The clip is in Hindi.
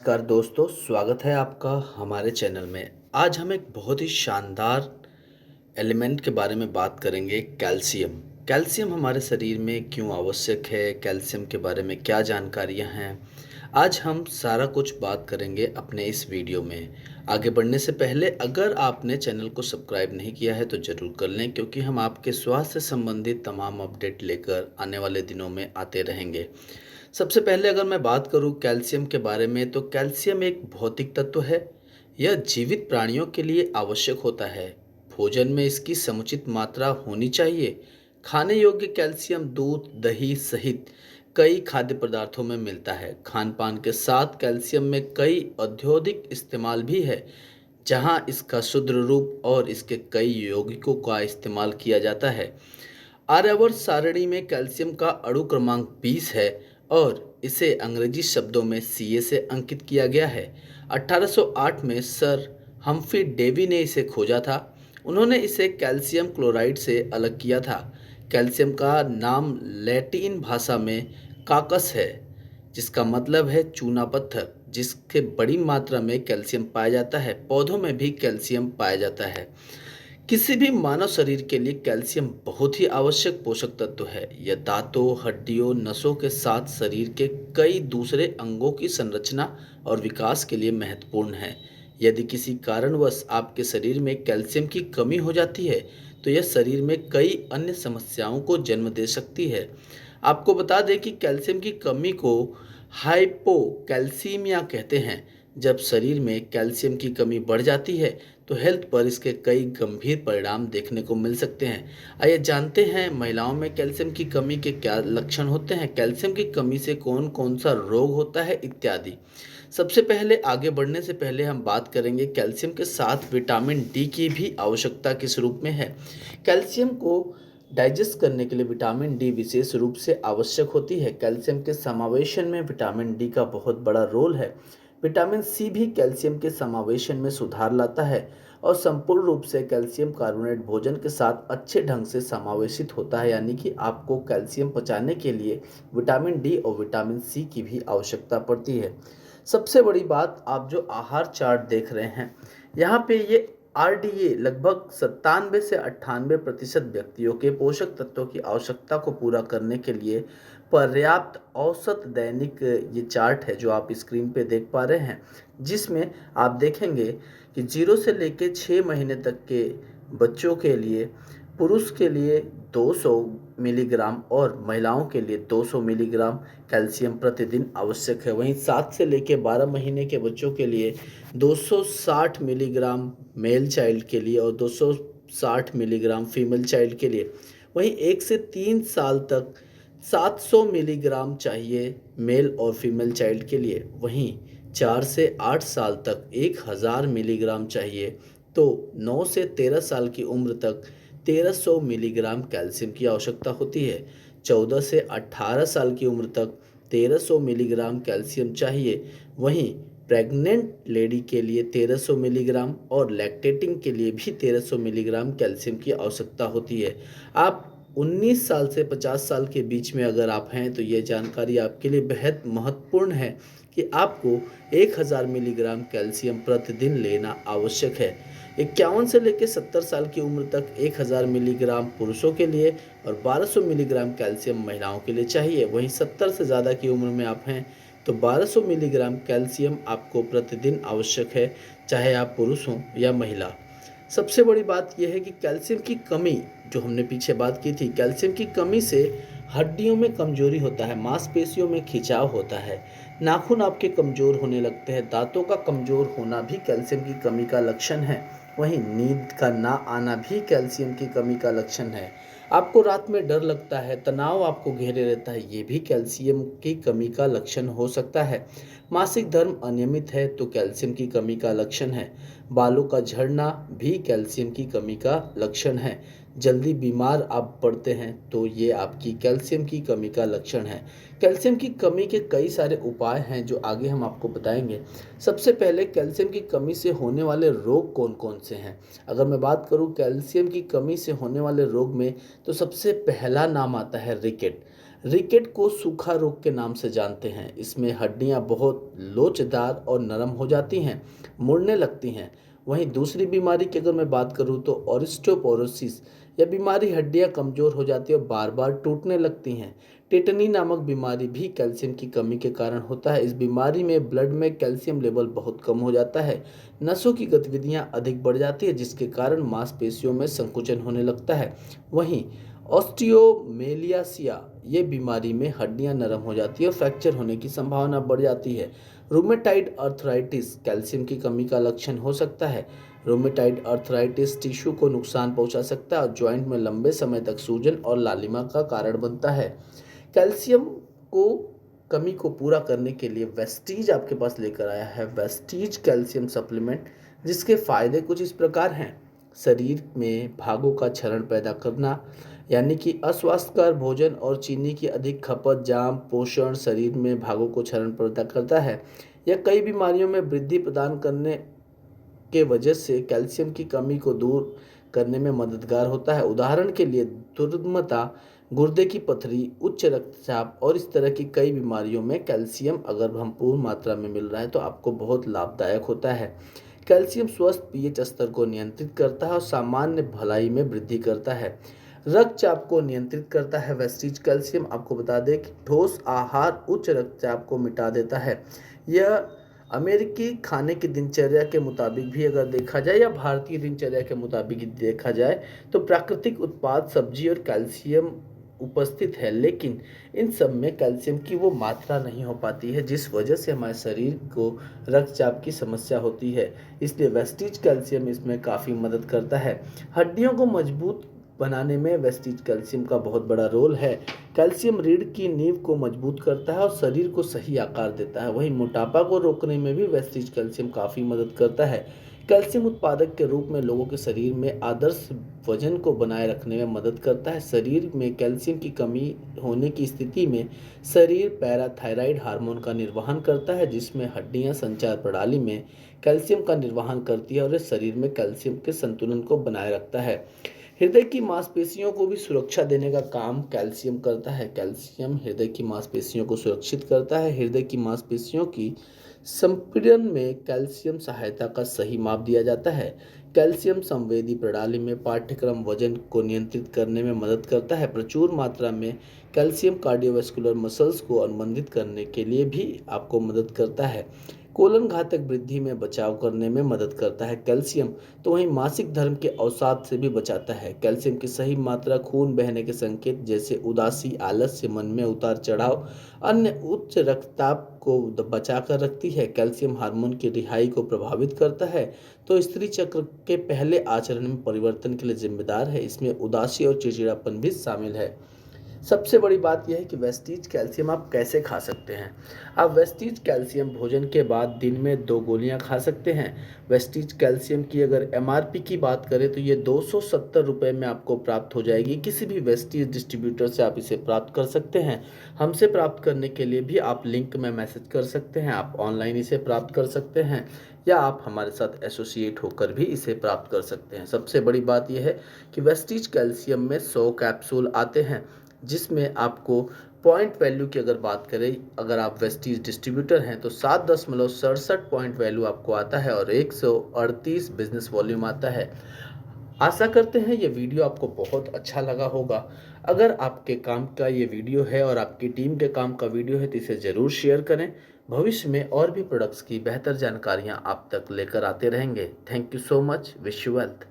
नमस्कार दोस्तों, स्वागत है आपका हमारे चैनल में। आज हम एक बहुत ही शानदार एलिमेंट के बारे में बात करेंगे, कैल्शियम। कैल्शियम हमारे शरीर में क्यों आवश्यक है, कैल्शियम के बारे में क्या जानकारियां हैं, आज हम सारा कुछ बात करेंगे अपने इस वीडियो में। आगे बढ़ने से पहले अगर आपने चैनल को सब्सक्राइब नहीं किया है तो ज़रूर कर लें, क्योंकि हम आपके स्वास्थ्य से संबंधित तमाम अपडेट लेकर आने वाले दिनों में आते रहेंगे। सबसे पहले अगर मैं बात करूं कैल्शियम के बारे में, तो कैल्शियम एक भौतिक तत्व है। यह जीवित प्राणियों के लिए आवश्यक होता है। भोजन में इसकी समुचित मात्रा होनी चाहिए। खाने योग्य कैल्शियम दूध, दही सहित कई खाद्य पदार्थों में मिलता है। खान पान के साथ कैल्शियम में कई औद्योगिक इस्तेमाल भी है, जहां इसका शुद्ध रूप और इसके कई यौगिकों का इस्तेमाल किया जाता है। आर्यवर्त सारणी में कैल्शियम का अणु क्रमांक 20 है और इसे अंग्रेजी शब्दों में Ca से अंकित किया गया है। 1808 में सर हम्फ्री डेवी ने इसे खोजा था। उन्होंने इसे कैल्शियम क्लोराइड से अलग किया था। कैल्शियम का नाम लैटिन भाषा में काकस है, जिसका मतलब है चूना पत्थर, जिसके बड़ी मात्रा में कैल्शियम पाया जाता है। पौधों में भी कैल्शियम पाया जाता है। किसी भी मानव शरीर के लिए कैल्शियम बहुत ही आवश्यक पोषक तत्व है। यह दांतों, हड्डियों, नसों के साथ शरीर के कई दूसरे अंगों की संरचना और विकास के लिए महत्वपूर्ण है। यदि किसी कारणवश आपके शरीर में कैल्शियम की कमी हो जाती है, तो यह शरीर में कई अन्य समस्याओं को जन्म दे सकती है। आपको बता दें कि कैल्शियम की कमी को हाइपोकैल्सीमिया कहते हैं। जब शरीर में कैल्शियम की कमी बढ़ जाती है, तो हेल्थ पर इसके कई गंभीर परिणाम देखने को मिल सकते हैं। आइए जानते हैं महिलाओं में कैल्शियम की कमी के क्या लक्षण होते हैं, कैल्शियम की कमी से कौन कौन सा रोग होता है इत्यादि। सबसे पहले आगे बढ़ने से पहले हम बात करेंगे कैल्शियम के साथ विटामिन डी की भी आवश्यकता किस रूप में है। कैल्शियम को डाइजेस्ट करने के लिए विटामिन डी विशेष रूप से आवश्यक होती है। कैल्शियम के समावेशन में विटामिन डी का बहुत बड़ा रोल है। विटामिन सी भी कैल्शियम के समावेशन में सुधार लाता है और संपूर्ण रूप से कैल्शियम कार्बोनेट भोजन के साथ अच्छे ढंग से समावेशित होता है, यानी कि आपको कैल्शियम पचाने के लिए विटामिन डी और विटामिन सी की भी आवश्यकता पड़ती है। सबसे बड़ी बात, आप जो आहार चार्ट देख रहे हैं यहाँ पे, ये आरडीए लगभग 97 से 98% व्यक्तियों के पोषक तत्वों की आवश्यकता को पूरा करने के लिए पर्याप्त औसत दैनिक ये चार्ट है जो आप स्क्रीन पे देख पा रहे हैं, जिसमें आप देखेंगे कि 0 से लेके 6 महीने तक के बच्चों के लिए, पुरुष के लिए 200 मिलीग्राम और महिलाओं के लिए 200 मिलीग्राम कैल्शियम प्रतिदिन आवश्यक है। वहीं 7 से लेके 12 महीने के बच्चों के लिए 260 मिलीग्राम मेल चाइल्ड के लिए और 260 मिलीग्राम फीमेल चाइल्ड के लिए। वहीं 1 से 3 साल तक 700 मिलीग्राम चाहिए मेल और फीमेल चाइल्ड के लिए। वहीं 4 से 8 साल तक 1000 मिलीग्राम चाहिए। तो 9 से 13 साल की उम्र तक 1300 मिलीग्राम कैल्शियम की आवश्यकता होती है। 14 से 18 साल की उम्र तक 1300 मिलीग्राम कैल्शियम चाहिए। वहीं प्रेग्नेंट लेडी के लिए 1300 मिलीग्राम और लैक्टेटिंग के लिए भी 1300 मिलीग्राम कैल्शियम की आवश्यकता होती है। आप 19 साल से 50 साल के बीच में अगर आप हैं, तो ये जानकारी आपके लिए बेहद महत्वपूर्ण है कि आपको 1000 मिलीग्राम कैल्शियम प्रतिदिन लेना आवश्यक है। 51 से लेकर 70 साल की उम्र तक 1000 मिलीग्राम पुरुषों के लिए और 1200 मिलीग्राम कैल्शियम महिलाओं के लिए चाहिए। वहीं 70 से ज़्यादा की उम्र में आप हैं तो 1200 मिलीग्राम कैल्शियम आपको प्रतिदिन आवश्यक है, चाहे आप पुरुष हों या महिला। सबसे बड़ी बात यह है कि कैल्शियम की कमी, जो हमने पीछे बात की थी, कैल्शियम की कमी से हड्डियों में कमजोरी होता है, मांसपेशियों में खिंचाव होता है, नाखून आपके कमजोर होने लगते हैं, दांतों का कमजोर होना भी कैल्शियम की कमी का लक्षण है। वहीं नींद का ना आना भी कैल्शियम की कमी का लक्षण है। आपको रात में डर लगता है, तनाव आपको घेरे रहता है, ये भी कैल्शियम की कमी का लक्षण हो सकता है। मासिक धर्म अनियमित है तो कैल्शियम की कमी का लक्षण है। बालों का झड़ना भी कैल्शियम की कमी का लक्षण है। जल्दी बीमार आप पड़ते हैं तो ये आपकी कैल्शियम की कमी का लक्षण है। कैल्शियम की कमी के कई सारे उपाय हैं जो आगे हम आपको बताएंगे। सबसे पहले, कैल्शियम की कमी से होने वाले रोग कौन कौन से हैं। अगर मैं बात करूं कैल्शियम की कमी से होने वाले रोग में, तो सबसे पहला नाम आता है रिकेट। रिकेट को सूखा रोग के नाम से जानते हैं। इसमें हड्डियां बहुत लोचदार और नरम हो जाती हैं, मुड़ने लगती हैं। वहीं दूसरी बीमारी की अगर मैं बात करूं तो ऑस्टियोपोरोसिस, यह बीमारी हड्डियां कमजोर हो जाती है और बार बार टूटने लगती हैं। टेटनी नामक बीमारी भी कैल्शियम की कमी के कारण होता है। इस बीमारी में ब्लड में कैल्शियम लेवल बहुत कम हो जाता है, नसों की गतिविधियां अधिक बढ़ जाती है, जिसके कारण मांसपेशियों में संकुचन होने लगता है। वहीं ऑस्टियोमेलियासिया, ये बीमारी में हड्डियां नरम हो जाती है और फ्रैक्चर होने की संभावना बढ़ जाती है। रूमेटाइड अर्थराइटिस कैल्शियम की कमी का लक्षण हो सकता है। रूमेटाइड अर्थराइटिस टिश्यू को नुकसान पहुंचा सकता है और जॉइंट में लंबे समय तक सूजन और लालिमा का कारण बनता है। कैल्शियम को कमी को पूरा करने के लिए वेस्टीज आपके पास लेकर आया है वेस्टीज कैल्शियम सप्लीमेंट, जिसके फायदे कुछ इस प्रकार हैं। शरीर में भागों का क्षरण पैदा करना, यानी कि अस्वास्थ्यकर भोजन और चीनी की अधिक खपत जाम पोषण शरीर में भागों को क्षरण पैदा करता है। यह कई बीमारियों में वृद्धि प्रदान करने के वजह से कैल्शियम की कमी को दूर करने में मददगार होता है। उदाहरण के लिए दुर्मता, गुर्दे की पथरी, उच्च रक्तचाप और इस तरह की कई बीमारियों में कैल्शियम अगर भरपूर मात्रा में मिल रहा है तो आपको बहुत लाभदायक होता है। कैल्शियम स्वस्थ पीएच स्तर को नियंत्रित करता है और सामान्य भलाई में वृद्धि करता है। रक्तचाप को नियंत्रित करता है। वेस्टीज कैल्शियम आपको बता दें कि ठोस आहार उच्च रक्तचाप को मिटा देता है। यह अमेरिकी खाने की दिनचर्या के मुताबिक भी अगर देखा जाए या भारतीय दिनचर्या के मुताबिक देखा जाए तो प्राकृतिक उत्पाद सब्जी और कैल्शियम उपस्थित है, लेकिन इन सब में कैल्शियम की वो मात्रा नहीं हो पाती है जिस वजह से हमारे शरीर को रक्तचाप की समस्या होती है। इसलिए वेस्टीज कैल्शियम इसमें काफ़ी मदद करता है। हड्डियों को मजबूत बनाने में वेस्टीज कैल्शियम का बहुत बड़ा रोल है। कैल्शियम रीढ़ की नींव को मजबूत करता है और शरीर को सही आकार देता है। वहीं मोटापा को रोकने में भी वेस्टीज कैल्शियम काफ़ी मदद करता है। कैल्शियम उत्पादक के रूप में लोगों के शरीर में आदर्श वजन को बनाए रखने में मदद करता है। शरीर में कैल्शियम की कमी होने की स्थिति में शरीर पैराथायराइड हार्मोन का निर्वहन करता है, जिसमें हड्डियां संचार प्रणाली में कैल्शियम का निर्वहन करती है और इस शरीर में कैल्शियम के संतुलन को बनाए रखता है। हृदय की मांसपेशियों को भी सुरक्षा देने का काम कैल्शियम करता है। कैल्शियम हृदय की मांसपेशियों को सुरक्षित करता है। हृदय की मांसपेशियों की संपीड़न में कैल्शियम सहायता का सही माप दिया जाता है। कैल्शियम संवेदी प्रणाली में पाठ्यक्रम वजन को नियंत्रित करने में मदद करता है। प्रचुर मात्रा में कैल्शियम कार्डियोवैस्कुलर मसल्स को अनुबंधित करने के लिए भी आपको मदद करता है। कोलन घातक वृद्धि में बचाव करने में मदद करता है कैल्शियम। तो वहीं मासिक धर्म के अवसाद से भी बचाता है। कैल्शियम की सही मात्रा खून बहने के संकेत जैसे उदासी, आलस्य, मन में उतार चढ़ाव, अन्य उच्च रक्तचाप को बचा कर रखती है। कैल्शियम हार्मोन की रिहाई को प्रभावित करता है, तो स्त्री चक्र के पहले आचरण में परिवर्तन के लिए जिम्मेदार है। इसमें उदासी और चिड़चिड़ापन भी शामिल है। सबसे बड़ी बात यह है कि वेस्टीज कैल्शियम आप कैसे खा सकते हैं। आप वेस्टीज कैल्शियम भोजन के बाद दिन में 2 गोलियां खा सकते हैं। वेस्टीज कैल्शियम की अगर एमआरपी की बात करें तो ये 270 रुपये में आपको प्राप्त हो जाएगी। किसी भी वेस्टीज डिस्ट्रीब्यूटर से आप इसे प्राप्त कर सकते हैं। हमसे प्राप्त करने के लिए भी आप लिंक में मैसेज कर सकते हैं। आप ऑनलाइन इसे प्राप्त कर सकते हैं या आप हमारे साथ एसोसिएट होकर भी इसे प्राप्त कर सकते हैं। सबसे बड़ी बात यह है कि वेस्टीज कैल्शियम में 100 कैप्सूल आते हैं, जिसमें आपको पॉइंट वैल्यू की अगर बात करें, अगर आप वेस्टीज डिस्ट्रीब्यूटर हैं तो 7.67 पॉइंट वैल्यू आपको आता है और 138 बिजनेस वॉल्यूम आता है। आशा करते हैं ये वीडियो आपको बहुत अच्छा लगा होगा। अगर आपके काम का ये वीडियो है और आपकी टीम के काम का वीडियो है तो इसे ज़रूर शेयर करें। भविष्य में और भी प्रोडक्ट्स की बेहतर जानकारियाँ आप तक लेकर आते रहेंगे। Thank you so much. Wish you wealth.